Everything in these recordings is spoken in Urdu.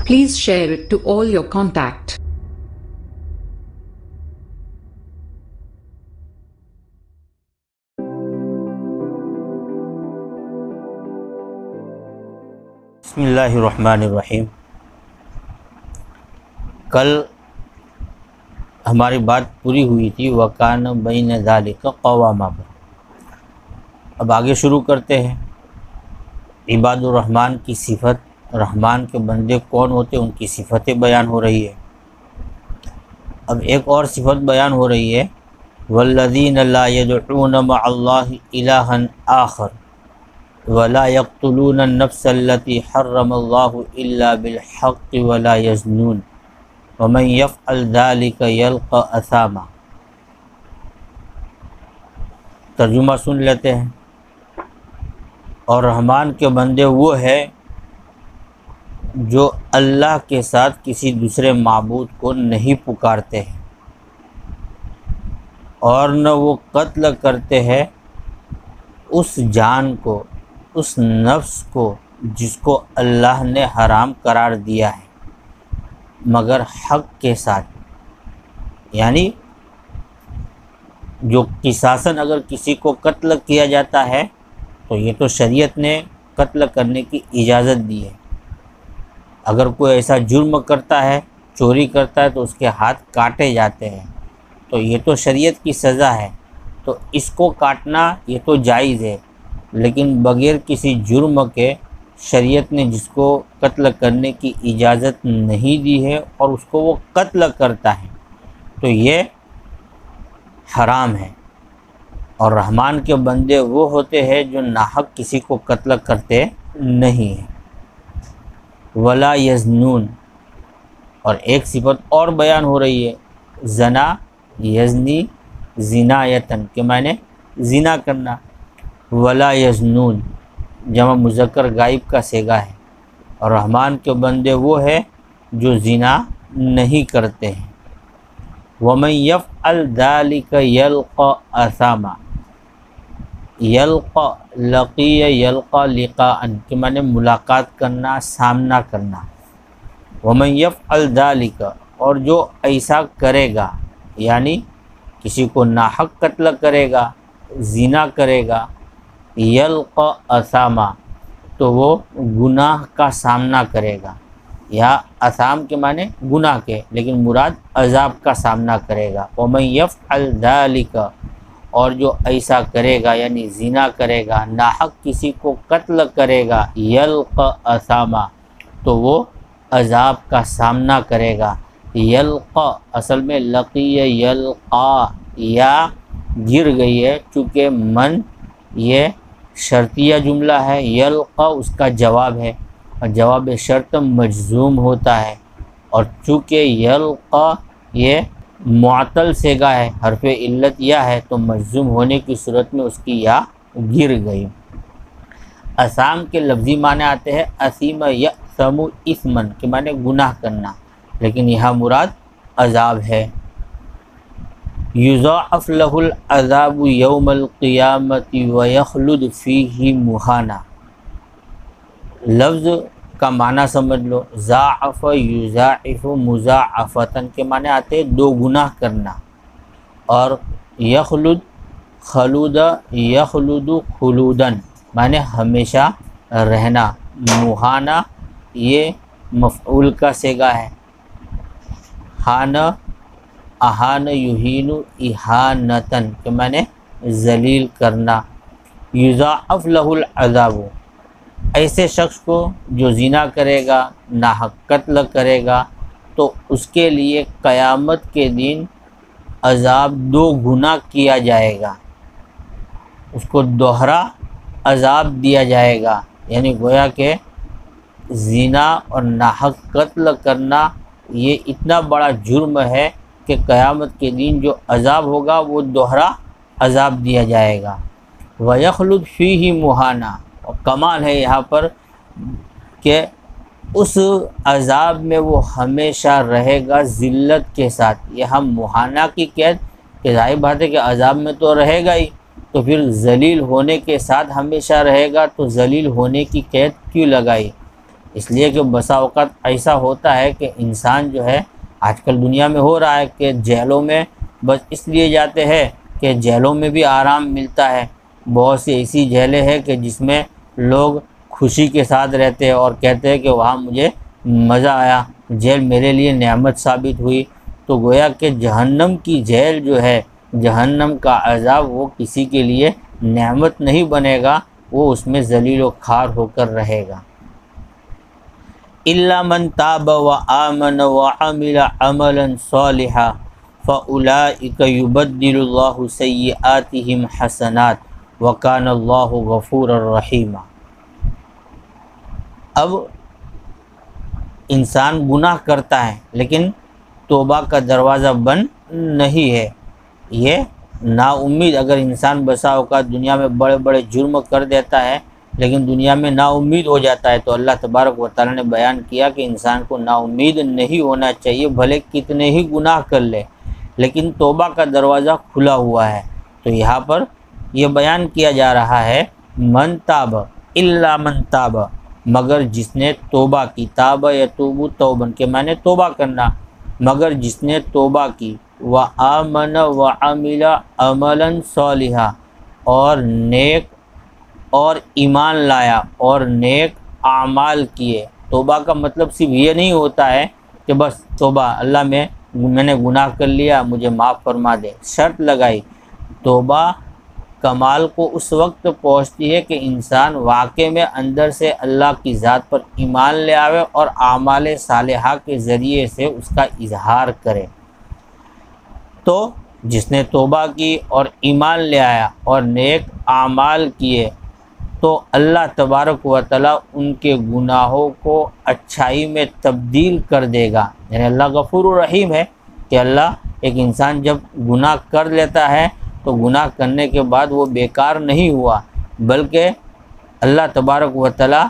Please share it to all your contacts. بسم اللہ الرحمن الرحیم۔ کل ہماری بات پوری ہوئی تھی وَكَانَ بَيْنَ ذَلِكَ قَوَامًا پر۔ اب آگے شروع کرتے ہیں۔ عباد الرحمن کی صفت، رحمان کے بندے کون ہوتے ان کی صفتیں بیان ہو رہی ہے۔ اب ایک اور صفت بیان ہو رہی ہے، وَالَّذِينَ لَا يَدْعُونَ مَعَ اللَّهِ إِلَٰهًا آخَرَ وَلَا يَقْتُلُونَ النَّفْسَ الَّتِي حَرَّمَ اللَّهُ إِلَّا بِالْحَقِّ وَلَا يَزْنُونَ وَمَن يَفْعَلْ ذَلِكَ يَلْقَ أَثَامًا۔ ترجمہ سن لیتے ہیں۔ اور رحمان کے بندے وہ ہے جو اللہ کے ساتھ کسی دوسرے معبود کو نہیں پکارتے ہیں اور نہ وہ قتل کرتے ہیں اس جان کو، اس نفس کو جس کو اللہ نے حرام قرار دیا ہے مگر حق کے ساتھ، یعنی جو قصاصاً اگر کسی کو قتل کیا جاتا ہے تو یہ تو شریعت نے قتل کرنے کی اجازت دی ہے۔ اگر کوئی ایسا جرم کرتا ہے، چوری کرتا ہے تو اس کے ہاتھ کاٹے جاتے ہیں، تو یہ تو شریعت کی سزا ہے، تو اس کو کاٹنا یہ تو جائز ہے، لیکن بغیر کسی جرم کے شریعت نے جس کو قتل کرنے کی اجازت نہیں دی ہے اور اس کو وہ قتل کرتا ہے تو یہ حرام ہے۔ اور رحمان کے بندے وہ ہوتے ہیں جو ناحق کسی کو قتل کرتے نہیں ہیں۔ ولا یزنون، اور ایک صفت اور بیان ہو رہی ہے، زنا یزنی زنایتن کہ میں نے زنا کرنا، ولا یزنون جمع مذکر غائب کا صیغہ ہے، اور رحمان کے بندے وہ ہے جو زنا نہیں کرتے ہیں۔ وَمَن يَفْعَلْ ذَلِكَ يَلْقَ أَثَامًا، یلقا لقی یلقا لقاءً کہ میں نے ملاقات کرنا، سامنا کرنا۔ وَمَن يَفْعَلْ ذَلِكَ، اور جو ایسا کرے گا، یعنی کسی کو ناحق قتل کرے گا، زنا کرے گا، یلقا اثاما تو وہ گناہ کا سامنا کرے گا، یا اثام کے معنی گناہ کے، لیکن مراد عذاب کا سامنا کرے گا۔ وَمَن يَفْعَلْ ذَلِكَ، اور جو ایسا کرے گا یعنی زنا کرے گا، ناحق کسی کو قتل کرے گا، یلقا اثاما تو وہ عذاب کا سامنا کرے گا۔ یلقا اصل میں لقی یلقا، یا گر گئی ہے، چونکہ من یہ شرطیہ جملہ ہے، یلقا اس کا جواب ہے اور جواب شرط مجزوم ہوتا ہے، اور چونکہ یلقا یہ معطل صیغہ ہے، حرف علت یا ہے، تو مجزوم ہونے کی صورت میں اس کی یا گر گئی۔ اثام کے لفظی معنی آتے ہیں اثیم یأثم اثما کہ معنی گناہ کرنا، لیکن یہاں مراد عذاب ہے۔ یضاعف لہ العذاب یوم القیامۃ ویخلد فیہ مہانا، لفظ کا معنی سمجھ لو، ضاعف یضاعف مضاعفتن کے معنی آتے ہیں دو گناہ کرنا، اور یخلد خلود یخلد خلودن معنی ہمیشہ رہنا، مہانا یہ مفعول کا صیغہ ہے، ہان اہان یہین اہانتن کہ میں نے ذلیل کرنا۔ یضاعف لہ العذاب، ایسے شخص کو جو زنا کرے گا، ناحق قتل کرے گا، تو اس کے لیے قیامت کے دن عذاب دو گنا کیا جائے گا، اس کو دوہرا عذاب دیا جائے گا، یعنی گویا کہ زنا اور ناحق قتل کرنا یہ اتنا بڑا جرم ہے کہ قیامت کے دن جو عذاب ہوگا وہ دوہرا عذاب دیا جائے گا۔ وَيَخْلُدْ فِيهِ مُحَانًا، اور کمال ہے یہاں پر کہ اس عذاب میں وہ ہمیشہ رہے گا ذلت کے ساتھ۔ یہاں مہانہ کی قید کہ ظاہر بات ہے کہ عذاب میں تو رہے گا ہی، تو پھر ذلیل ہونے کے ساتھ ہمیشہ رہے گا، تو ذلیل ہونے کی قید کیوں لگائی؟ اس لیے کہ بسا اوقات ایسا ہوتا ہے کہ انسان جو ہے آج کل دنیا میں ہو رہا ہے کہ جیلوں میں بس اس لیے جاتے ہیں کہ جیلوں میں بھی آرام ملتا ہے. بہت سی ایسی جیلیں ہیں کہ جس میں لوگ خوشی کے ساتھ رہتے ہیں اور کہتے ہیں کہ وہاں مجھے مزہ آیا، جیل میرے لیے نعمت ثابت ہوئی. تو گویا کہ جہنم کی جیل جو ہے، جہنم کا عذاب، وہ کسی کے لیے نعمت نہیں بنے گا، وہ اس میں ذلیل و خوار ہو کر رہے گا. الا من تاب وآمن وعمل عملا صالحا فاولئک یبدل اللہ سیئاتہم حسنات وکان اللہ غفورا رحیما. اب انسان گناہ کرتا ہے لیکن توبہ کا دروازہ بند نہیں ہے. یہ نا امید اگر انسان بسا اوقات دنیا میں بڑے بڑے جرم کر دیتا ہے لیکن دنیا میں نا امید ہو جاتا ہے، تو اللہ تبارک و تعالیٰ نے بیان کیا کہ انسان کو نا امید نہیں ہونا چاہیے، بھلے کتنے ہی گناہ کر لے لیکن توبہ کا دروازہ کھلا ہوا ہے. تو یہاں پر یہ بیان کیا جا رہا ہے من تاب الا من تاب، مگر جس نے توبہ کی. تاب یتوب توبن کے معنی توبہ کرنا. مگر جس نے توبہ کی، وآمن وعمل عملا صالحا، اور نیک اور ایمان لایا اور نیک اعمال کیے. توبہ کا مطلب صرف یہ نہیں ہوتا ہے کہ بس توبہ اللہ میں نے گناہ کر لیا مجھے معاف فرما دے. شرط لگائی. توبہ کمال کو اس وقت پہنچتی ہے کہ انسان واقع میں اندر سے اللہ کی ذات پر ایمان لے آوے اور اعمال صالحہ کے ذریعے سے اس کا اظہار کرے. تو جس نے توبہ کی اور ایمان لے آیا اور نیک اعمال کیے تو اللہ تبارک و تعالیٰ ان کے گناہوں کو اچھائی میں تبدیل کر دے گا. یعنی اللہ غفور الرحیم ہے کہ اللہ ایک انسان جب گناہ کر لیتا ہے تو گناہ کرنے کے بعد وہ بیکار نہیں ہوا، بلکہ اللہ تبارک و تعالیٰ،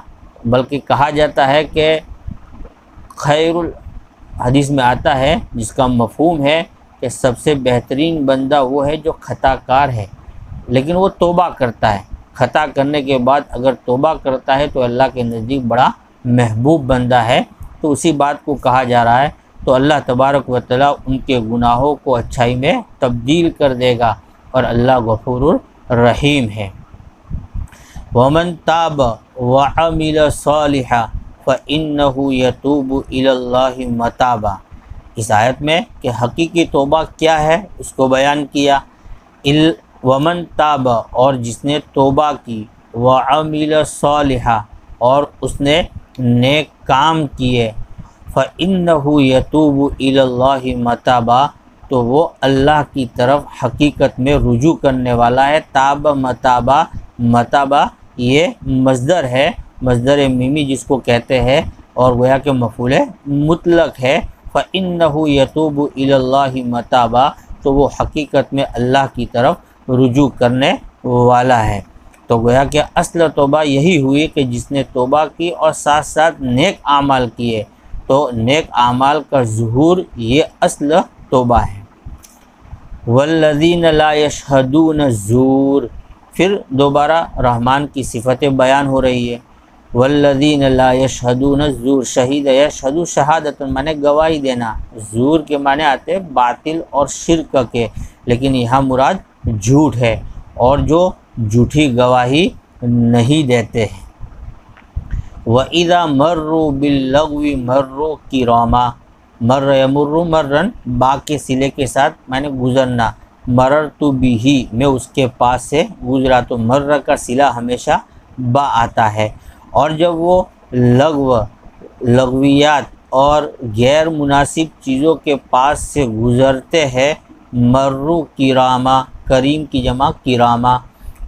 بلکہ کہا جاتا ہے کہ خیر الحدیث میں آتا ہے جس کا مفہوم ہے کہ سب سے بہترین بندہ وہ ہے جو خطا کار ہے لیکن وہ توبہ کرتا ہے. خطا کرنے کے بعد اگر توبہ کرتا ہے تو اللہ کے نزدیک بڑا محبوب بندہ ہے. تو اسی بات کو کہا جا رہا ہے. تو اللہ تبارک و تعالیٰ ان کے گناہوں کو اچھائی میں تبدیل کر دے گا اور اللہ غفور الرحیم ہے. ومن تاب وعمل صالحا فإنه يتوب إلى الله متابا. اس آیت میں کہ حقیقی توبہ کیا ہے اس کو بیان کیا. ومن تاب، اور جس نے توبہ کی، وعمل صالحا، اور اس نے نیک کام کیے، فإنه يتوب إلى الله متابا، تو وہ اللہ کی طرف حقیقت میں رجوع کرنے والا ہے. تاب متابا، متابا یہ مصدر ہے، مصدر میمی جس کو کہتے ہیں اور گویا کہ مفعول مطلق ہے. فإنه يتوب إلى الله متابا، تو وہ حقیقت میں اللہ کی طرف رجوع کرنے والا ہے. تو گویا کہ اصل توبہ یہی ہوئی کہ جس نے توبہ کی اور ساتھ ساتھ نیک اعمال کیے. تو نیک اعمال کا ظہور یہ اصل توبہ ہے. والذین لا یشہدون الزور، پھر دوبارہ رحمان کی صفتیں بیان ہو رہی ہے. والذین لا یشہدون الزور، شہید یشہد شہادت معنی گواہی دینا، زور کے معنی آتے ہیں باطل اور شرک کے، لیکن یہاں مراد جھوٹ ہے اور جو جھوٹی گواہی نہیں دیتے ہیں. وَإِذَا مَرُّوا بِاللَّغْوِ مَرُّوا كِرَامًا، مر یمر مرن با کے صلے کے ساتھ میں نے گزرنا. مررت بِهِ، میں اس کے پاس سے گزرا. تو مر کا صلہ ہمیشہ با آتا ہے. اور جب وہ لغویات اور غیر مناسب چیزوں کے پاس سے گزرتے ہیں، مرو کراما، کریم کی جمع کراما،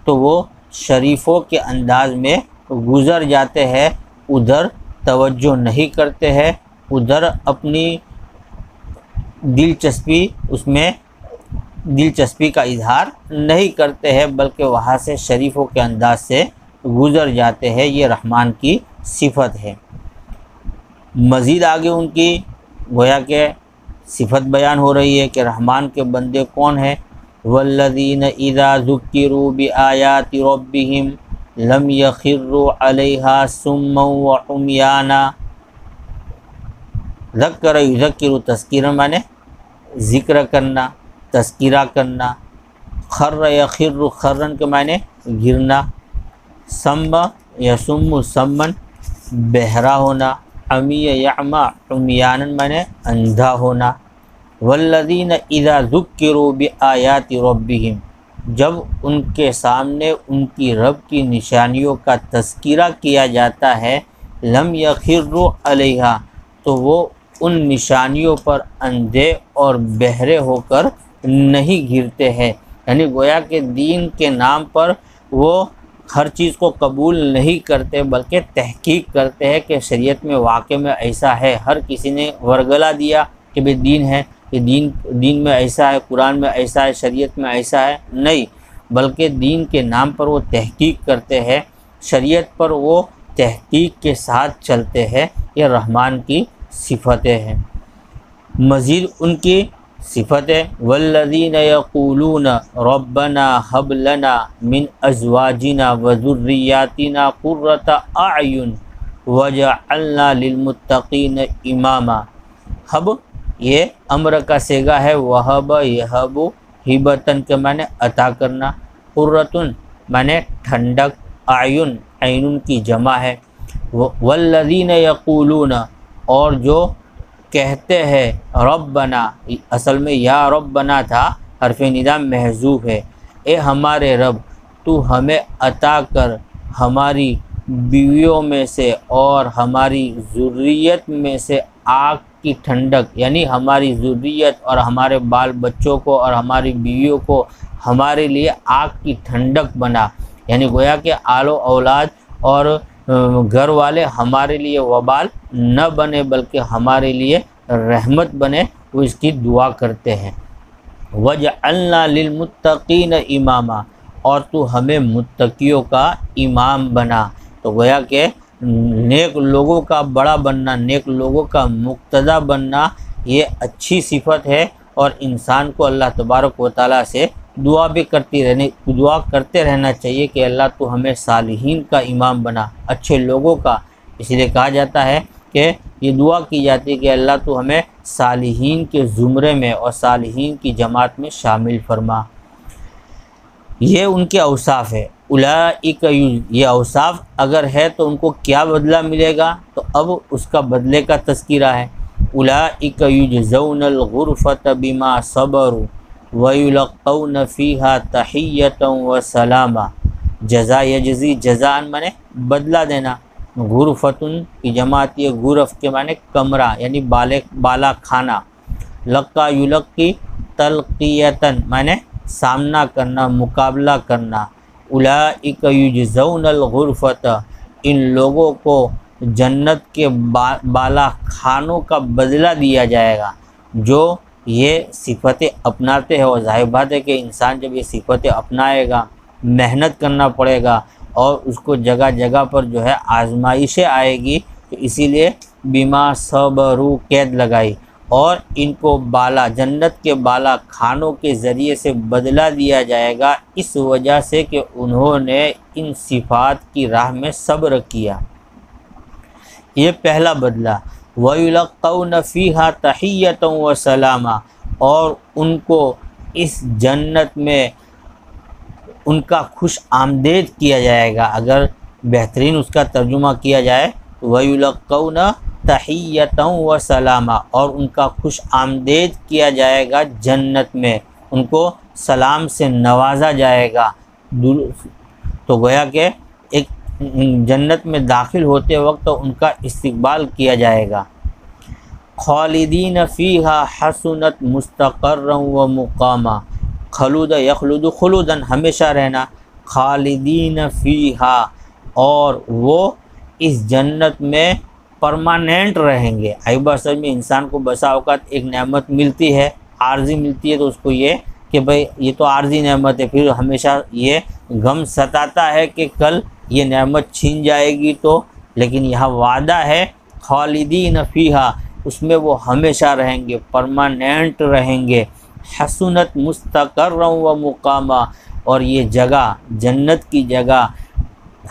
تو وہ شریفوں کے انداز میں گزر جاتے ہیں، ادھر توجہ نہیں کرتے ہیں، ادھر اپنی دلچسپی کا اظہار نہیں کرتے ہیں، بلکہ وہاں سے شریفوں کے انداز سے گزر جاتے ہیں. یہ رحمان کی صفت ہے. مزید آگے ان کی گویا کہ صفت بیان ہو رہی ہے کہ رحمان کے بندے کون ہیں. والذین اذا ذکروا بآیات ربہم لم یخروا علیہا صما وعمیانا۔ ذکر یذکر تذکیرا مانے ذکر کرنا، تذکرہ کرنا۔ خر یخر خرن کے معنی گرنا۔ سم یسم سمن بہرا ہونا۔ عمی یعمی عمیانن مانے اندھا ہونا۔ والذین اذا ذکروا بآیات ربہم، جب ان کے سامنے ان کی رب کی نشانیوں کا تذکرہ کیا جاتا ہے، لم یخروا علیہا، تو وہ ان نشانیوں پر اندھے اور بہرے ہو کر نہیں گرتے ہیں۔ یعنی گویا کہ دین کے نام پر وہ ہر چیز کو قبول نہیں کرتے، بلکہ تحقیق کرتے ہیں کہ شریعت میں واقع میں ایسا ہے۔ ہر کسی نے ورگلا دیا کہ بھئی دین ہے، کہ دین میں ایسا ہے، قرآن میں ایسا ہے، شریعت میں ایسا ہے، نہیں، بلکہ دین کے نام پر وہ تحقیق کرتے ہیں، شریعت پر وہ تحقیق کے ساتھ چلتے ہیں۔ یہ رحمان کی صفتیں ہیں۔ مزید ان کی صفتیں والذین یقولون ربنا هب لنا من ازواجنا وذریاتنا قرۃ اعین وجعلنا للمتقین اماما۔ ہب یہ امر کا صیغہ ہے، وہب یہب ہبتن کے معنی عطا کرنا، قرۃن معنی ٹھنڈک، اعین عین کی جمع ہے۔ والذین یقولون، اور جو کہتے ہیں ربنا، اصل میں یا ربنا تھا، حرف ندا محذوف ہے، اے ہمارے رب تو ہمیں عطا کر ہماری بیویوں میں سے اور ہماری ذریت میں سے آگ کی ٹھنڈک، یعنی ہماری ذریت اور ہمارے بال بچوں کو اور ہماری بیویوں کو ہمارے لیے آگ کی ٹھنڈک بنا۔ یعنی گویا کہ آل و اولاد اور گھر والے ہمارے لیے وبال نہ بنے بلکہ ہمارے لیے رحمت بنے، وہ اس کی دعا کرتے ہیں۔ وَجْعَلْنَا لِلْمُتَّقِينَ إِمَامًا، اور تو ہمیں متقیوں کا امام بنا۔ تو گویا کہ نیک لوگوں کا بڑا بننا، نیک لوگوں کا مقتدی بننا، یہ اچھی صفت ہے، اور انسان کو اللہ تبارک و تعالیٰ سے دعا کرتے رہنا چاہیے کہ اللہ تو ہمیں صالحین کا امام بنا، اچھے لوگوں کا۔ اس لیے کہا جاتا ہے کہ یہ دعا کی جاتی ہے کہ اللہ تو ہمیں صالحین کے زمرے میں اور صالحین کی جماعت میں شامل فرما۔ یہ ان کے اوصاف ہے۔ اولئک، یہ اوصاف اگر ہے تو ان کو کیا بدلہ ملے گا، تو اب اس کا بدلے کا تذکرہ ہے۔ اولئک یجزون الغرفۃ بما صبروا وَيُلَقَّوْنَ فِيهَا تَحِيَّةً وَسَلَامًا۔ جزا یجزی، جزان مانے بدلہ دینا، غرفتن کی جماعت یہ غرف کے معنی کمرہ، یعنی بالا کھانا۔ لقا یلقی تلقیتاً مانے سامنا کرنا، مقابلہ کرنا۔ اولئک یجزون الغرفۃ، ان لوگوں کو جنت کے بالا کھانوں کا بدلہ دیا جائے گا جو یہ صفتیں اپناتے ہیں۔ اور ظاہر بات ہے کہ انسان جب یہ صفتیں اپنائے گا، محنت کرنا پڑے گا، اور اس کو جگہ جگہ پر جو ہے آزمائشیں آئے گی، تو اسی لیے بما صبروا قید لگائی، اور ان کو بالا جنت کے بالا کھانوں کے ذریعے سے بدلہ دیا جائے گا، اس وجہ سے کہ انہوں نے ان صفات کی راہ میں صبر کیا۔ یہ پہلا بدلہ۔ وَيُلَقَّوْنَ فِيهَا تَحِيَّةً وَسَلَامًا، اور ان کو اس جنت میں ان کا خوش آمدید کیا جائے گا۔ اگر بہترین اس کا ترجمہ کیا جائے تو وَيُلَقَّوْنَ تَحِيَّةً وَسَلَامًا، اور ان کا خوش آمدید کیا جائے گا جنت میں، ان کو سلام سے نوازا جائے گا۔ تو گویا کہ ایک جنت میں داخل ہوتے وقت ان کا استقبال کیا جائے گا۔ خالدین فیہا حسنت مستقرا و مقاما۔ خلود یخلد خلودن ہمیشہ رہنا، خالدین فیہا، اور وہ اس جنت میں پرماننٹ رہیں گے۔ اصل میں انسان کو بسا اوقات ایک نعمت ملتی ہے، عارضی ملتی ہے، تو اس کو یہ کہ بھئی یہ تو عارضی نعمت ہے، پھر ہمیشہ یہ غم ستاتا ہے کہ کل یہ نعمت چھین جائے گی تو، لیکن یہاں وعدہ ہے خالدین فیہا، اس میں وہ ہمیشہ رہیں گے، پرماننٹ رہیں گے۔ حسنت مستقرا و مقاما، اور یہ جگہ جنت کی جگہ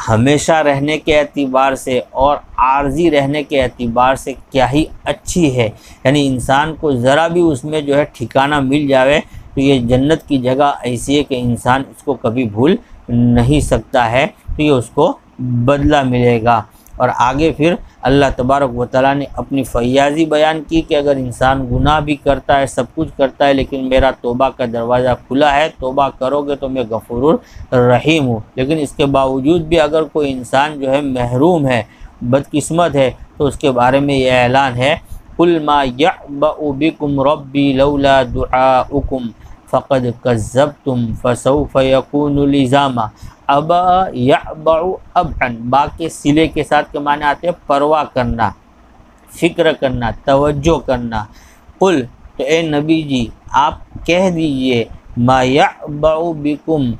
ہمیشہ رہنے کے اعتبار سے اور عارضی رہنے کے اعتبار سے کیا ہی اچھی ہے، یعنی انسان کو ذرا بھی اس میں جو ہے ٹھکانہ مل جاوے تو یہ جنت کی جگہ ایسی ہے کہ انسان اس کو کبھی بھول نہیں سکتا ہے، تو یہ اس کو بدلہ ملے گا۔ اور آگے پھر اللہ تبارک و تعالیٰ نے اپنی فیاضی بیان کی کہ اگر انسان گناہ بھی کرتا ہے، سب کچھ کرتا ہے، لیکن میرا توبہ کا دروازہ کھلا ہے، توبہ کرو گے تو میں غفور الرحیم ہوں۔ لیکن اس کے باوجود بھی اگر کوئی انسان جو ہے محروم ہے، بدقسمت ہے، تو اس کے بارے میں یہ اعلان ہے، قُلْ مَا يَعْبَأُ بِكُمْ رَبِّي لَوْلَا دُعَاؤُكُمْ فَقَدْ كَذَّبْتُمْ فَسَوْفَ يَكُونُ لِزَامًا۔ ابا یعبع ابعن، با کے صلے کے ساتھ کے معنی آتے ہیں پرواہ کرنا، فکر کرنا، توجہ کرنا۔ قل، تو اے نبی جی آپ کہہ دیجئے، ما یعبع بکم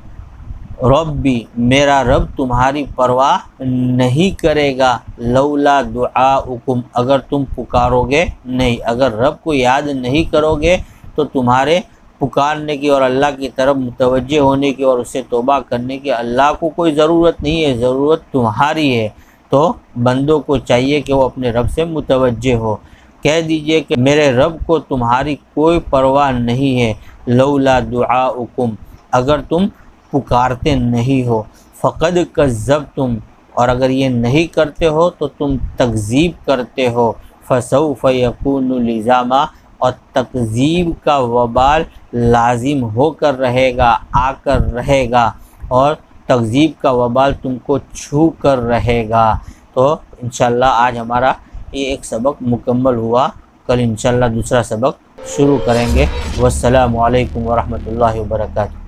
ربی، میرا رب تمہاری پرواہ نہیں کرے گا، لولا دعاؤکم، اگر تم پکارو گے نہیں، اگر رب کو یاد نہیں کرو گے تو تمہارے پکارنے کی اور اللہ کی طرف متوجہ ہونے کی اور اس سے توبہ کرنے کی اللہ کو کوئی ضرورت نہیں ہے، ضرورت تمہاری ہے۔ تو بندوں کو چاہیے کہ وہ اپنے رب سے متوجہ ہو، کہہ دیجئے کہ میرے رب کو تمہاری کوئی پرواہ نہیں ہے، لولا دعاؤکم، اگر تم پکارتے نہیں ہو، فقد کذبتم، اور اگر یہ نہیں کرتے ہو تو تم تکذیب کرتے ہو، فسوف یکون لزاما، اور تکذیب کا وبال لازم ہو کر رہے گا، آ کر رہے گا، اور تکذیب کا وبال تم کو چھو کر رہے گا۔ تو انشاءاللہ آج ہمارا یہ ایک سبق مکمل ہوا، کل انشاءاللہ دوسرا سبق شروع کریں گے۔ والسلام علیکم ورحمۃ اللہ وبرکاتہ۔